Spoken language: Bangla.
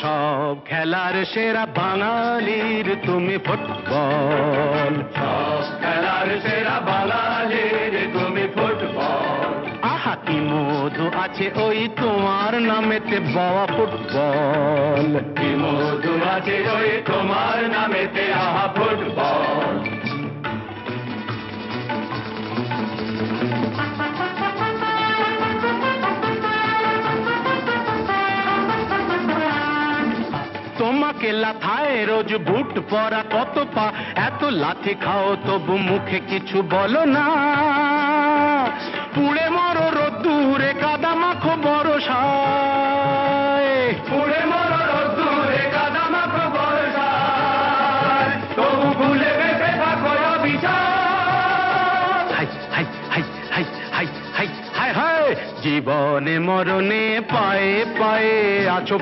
সব খেলার সেরা বাঙালির তুমি ফুটবল। সব খেলার সেরা বাঙালির তুমি ফুটবল। আহা কি মধু আছে ওই তোমার নামেতে বাবা ফুটবল। কি মধু আছে ওই তোমার নামেতে আহা ফুটবল। তোমাকে লাথায় রোজ বুট পরা কত পা, এত লাথি খাও তবু মুখে কিছু বলো না। পুড়ে মরো রোদ্দুরে কাদা মাখো বরসায়, পুড়ে মরো রোদ্দুরে কাদা মাখো বর্ষায়, তবু ভুলে বেঁচে থাকো অবিচার। High high high high high high high high, জীবনে মরণে পায়ে পায়ে আছো